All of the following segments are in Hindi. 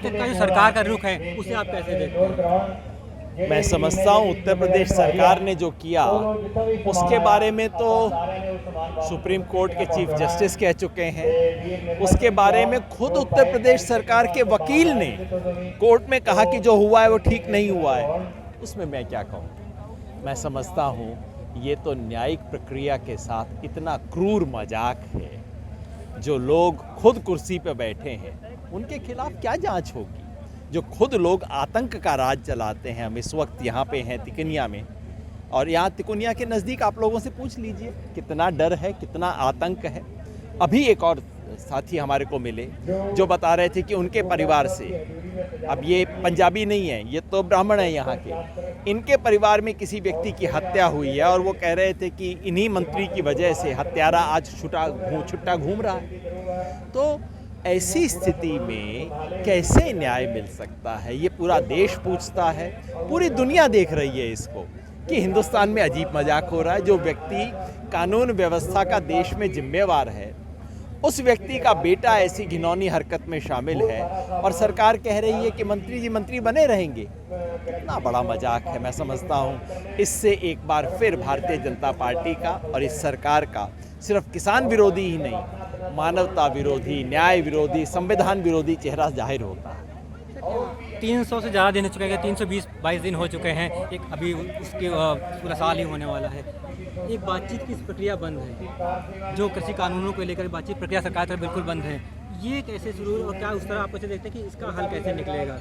तक का जो सरकार का रुख है उसे आप कैसे देखते हैं? मैं समझता हूँ उत्तर प्रदेश सरकार ने जो किया उसके बारे में तो सुप्रीम कोर्ट के चीफ जस्टिस कह चुके हैं। उसके बारे में खुद उत्तर प्रदेश सरकार के वकील ने कोर्ट में कहा कि जो हुआ है वो ठीक नहीं हुआ है। उसमें मैं क्या कहूँ। मैं समझता हूँ ये तो न्यायिक प्रक्रिया के साथ इतना क्रूर मजाक है। जो लोग खुद कुर्सी पर बैठे हैं उनके खिलाफ क्या जांच होगी। जो खुद लोग आतंक का राज चलाते हैं। हम इस वक्त यहाँ पे हैं तिकोनिया में, और यहाँ तिकोनिया के नज़दीक आप लोगों से पूछ लीजिए कितना डर है, कितना आतंक है। अभी एक और साथी हमारे को मिले जो बता रहे थे कि उनके परिवार से, अब ये पंजाबी नहीं है, ये तो ब्राह्मण है यहाँ के, इनके परिवार में किसी व्यक्ति की हत्या हुई है और वो कह रहे थे कि इन्हीं मंत्री की वजह से हत्यारा आज छुट्टा घूम रहा है। तो ऐसी स्थिति में कैसे न्याय मिल सकता है, ये पूरा देश पूछता है। पूरी दुनिया देख रही है इसको कि हिंदुस्तान में अजीब मजाक हो रहा है। जो व्यक्ति कानून व्यवस्था का देश में जिम्मेवार है, उस व्यक्ति का बेटा ऐसी घिनौनी हरकत में शामिल है और सरकार कह रही है कि मंत्री जी मंत्री बने रहेंगे। कितना बड़ा मजाक है। मैं समझता हूँ इससे एक बार फिर भारतीय जनता पार्टी का और इस सरकार का सिर्फ किसान विरोधी ही नहीं, मानवता विरोधी, न्याय विरोधी, संविधान विरोधी चेहरा जाहिर होता है। 300 से ज़्यादा दिन हो चुके हैं, 322 दिन हो चुके हैं, एक अभी उसके पूरा साल ही होने वाला है। एक बातचीत की प्रक्रिया बंद है, जो कृषि कानूनों को लेकर बातचीत प्रक्रिया सरकार तरफ बिल्कुल बंद है। ये कैसे शुरू और क्या उस तरह आप कैसे देखते हैं कि इसका हल कैसे निकलेगा?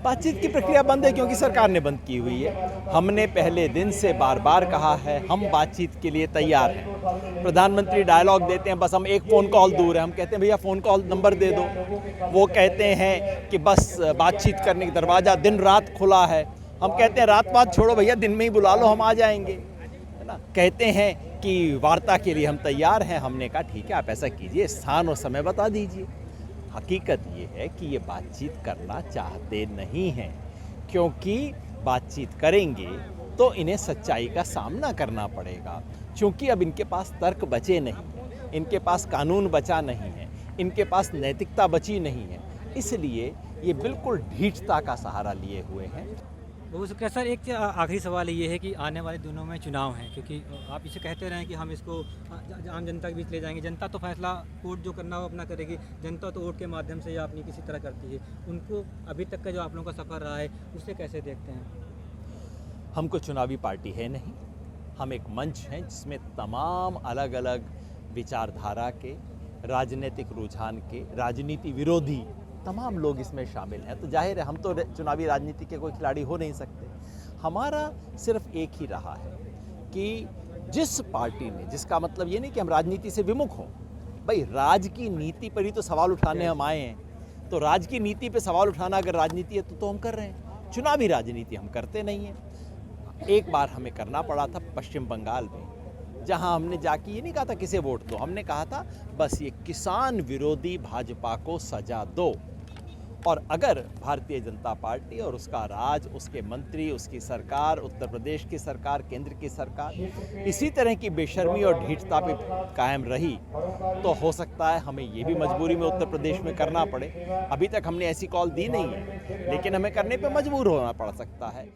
बातचीत की प्रक्रिया बंद है क्योंकि सरकार ने बंद की हुई है। हमने पहले दिन से बार बार कहा है हम बातचीत के लिए तैयार हैं। प्रधानमंत्री डायलॉग देते हैं, बस हम एक फ़ोन कॉल दूर है। हम कहते हैं भैया फ़ोन कॉल नंबर दे दो। वो कहते हैं कि बस बातचीत करने का दरवाज़ा दिन रात खुला है। हम कहते हैं रात बात छोड़ो भैया, दिन में ही बुला लो, हम आ जाएंगे, है ना। कहते हैं कि वार्ता के लिए हम तैयार हैं। हमने कहा ठीक है, आप ऐसा कीजिए, स्थान और समय बता दीजिए। हकीकत ये है कि ये बातचीत करना चाहते नहीं हैं, क्योंकि बातचीत करेंगे तो इन्हें सच्चाई का सामना करना पड़ेगा। क्योंकि अब इनके पास तर्क बचे नहीं, इनके पास कानून बचा नहीं है, इनके पास नैतिकता बची नहीं है। इसलिए ये बिल्कुल ढीठता का सहारा लिए हुए हैं। बहुत शुक्रिया सर। एक आखिरी सवाल ये है कि आने वाले दिनों में चुनाव हैं, क्योंकि आप इसे कहते रहें कि हम इसको आम जनता के बीच ले जाएंगे। जनता तो फैसला वोट जो करना वो अपना करेगी। जनता तो वोट के माध्यम से या अपनी किसी तरह करती है। उनको अभी तक का जो आप लोगों का सफ़र रहा है उसे कैसे देखते हैं? हम कोई चुनावी पार्टी है नहीं, हम एक मंच हैं जिसमें तमाम अलग अलग विचारधारा के, राजनीतिक रुझान के, राजनीति विरोधी तमाम लोग इसमें शामिल हैं। तो जाहिर है हम तो चुनावी राजनीति के कोई खिलाड़ी हो नहीं सकते। हमारा सिर्फ एक ही रहा है कि जिस पार्टी ने, जिसका मतलब ये नहीं कि हम राजनीति से विमुख हों, भाई राज की नीति पर ही तो सवाल उठाने हम आए हैं। तो राज की नीति पे सवाल उठाना अगर राजनीति है तो हम कर रहे हैं। चुनावी राजनीति हम करते नहीं हैं। एक बार हमें करना पड़ा था पश्चिम बंगाल में, जहां हमने जाके ये नहीं कहा था किसे वोट दो, हमने कहा था बस ये किसान विरोधी भाजपा को सजा दो। और अगर भारतीय जनता पार्टी और उसका राज, उसके मंत्री, उसकी सरकार, उत्तर प्रदेश की सरकार, केंद्र की सरकार इसी तरह की बेशर्मी और ढीठता पे कायम रही तो हो सकता है हमें ये भी मजबूरी में उत्तर प्रदेश में करना पड़े। अभी तक हमने ऐसी कॉल दी नहीं है, लेकिन हमें करने पे मजबूर होना पड़ सकता है।